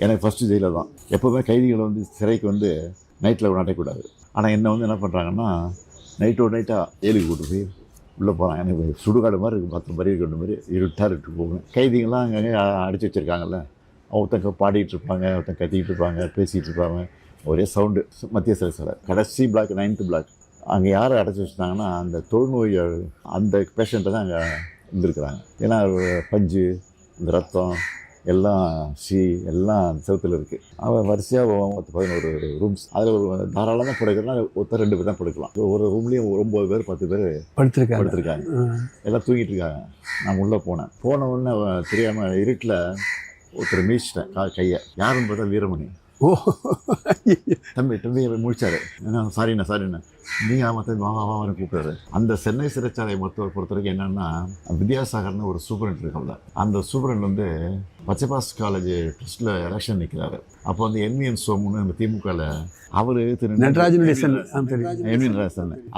எனக்கு ஃபஸ்ட்டு ஜெயிலில் தான். எப்போவுமே கைதிகளை வந்து சிறைக்கு வந்து நைட்டில் நடக்கக்கூடாது. ஆனால் என்னை வந்து என்ன பண்ணுறாங்கன்னா நைட்டோட நைட்டாக ஏழுக்கு கூட்டு போய் உள்ளே போகிறாங்க. எனக்கு சுடுகாடு மாதிரி இருக்குது, 10 பறி கொண்ட மாதிரி இருட்டாக இருக்கு போகும். கைதிகள்லாம் அங்கங்கே அடைச்சி வச்சுருக்காங்கல்ல, ஒருத்தங்க பாடிட்டு இருப்பாங்க, ஒருத்தங்க கத்திக்கிட்டு இருப்பாங்க, பேசிகிட்டு இருப்பாங்க, ஒரே சவுண்டு. மத்திய சிறை கடைசி பிளாக் 9th பிளாக். அங்கே யாரை அடைச்சி வச்சுட்டாங்கன்னா அந்த தொழுநோய் அந்த பேஷண்ட்டை தான் அங்கே இருந்திருக்கிறாங்க. ஏன்னா பஞ்சு, இந்த ரத்தம் எல்லாம் எல்லாம் செவத்தில் இருக்குது. அவன் வரிசையாக 11 ரூம்ஸ். அதில் ஒரு தாராளமாக படுக்கிறதுனா ஒருத்தர் 2 பேர் தான் படுக்கலாம். ஒரு ரூம்லேயும் 9 பேர் 10 பேர் படுத்திருக்காங்க. எல்லாம் தூங்கிட்டு இருக்காங்க. நான் உள்ளே போன உடனே தெரியாமல் இருட்டில் ஒருத்தர் மீச்சிட்டேன் கையை. யாருன்னு பார்த்தா வீரமணி. ஓ, தம்பி முடிச்சாரு. என்ன சாரிண்ணா நீங்கள் ஆமாம் வாவான்னு கூப்பிட்டாரு. அந்த சென்னை சிறைச்சாலை பொறுத்த வரைக்கும் என்னென்னா வித்யாசாகர்னு ஒரு சூப்பரண்ட் இருக்காங்க. அந்த சூப்பரண்ட் வந்து பச்சைபாஸ் காலேஜ் ட்ரஸ்ட்டில் எலெக்ஷன் நிற்கிறாரு. அப்போ வந்து என்விஎன் சோமுன்னு நம்ம திமுகவில் அவர் நடராஜனுடைய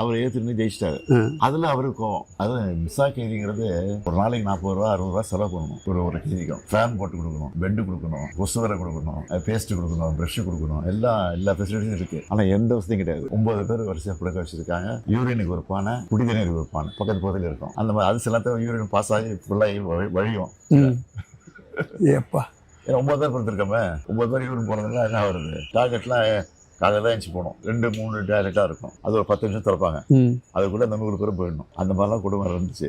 அவர் ஏற்றுன்னு ஜெயிச்சிட்டாரு. அதில் அவருக்கும் அது மிஸ்ஸா கைதிங்கிறது ஒரு நாளைக்கு 40 ரூபா 60 ரூபா செலவு பண்ணணும். ஒரு கைதிக்கும் ஃபேன் போட்டு கொடுக்கணும், பெட்டு கொடுக்கணும், கொசுவரை கொடுக்கணும், பேஸ்ட்டு கொடுக்கணும், ப்ரஷ்ஷு கொடுக்கணும், எல்லா ஃபெசிலிட்டியும் இருக்குது. ஆனால் எந்த வசதியும் கிடையாது. 9 பேர் வரிசையாக படுக்க வச்சுருக்காங்க. யூரினுக்கு ஒரு பானை, குடிதண்ணீருக்கு ஒரு பானை பக்கத்தில் இருக்கும். அந்த மாதிரி அது சில யூரின் பாஸ் ஆகி ஃபுல்லாகி வழியும். ஏப்பா, ஏன்னா 9 பேர் படுத்துருக்கோமே, 9 பேர் யூரின் போனதுலாம் என்ன வருது? டார்கெட்லாம் காலையில் தான் எழுச்சி போகணும். 2-3 டாய்லெட்டாக இருக்கும். அது ஒரு 10 நிமிஷம் திறப்பாங்க. அதுக்குள்ளே அந்த 100 பேரும் போயிடணும். அந்த மாதிரிலாம் குடும்பம் இருந்துச்சு.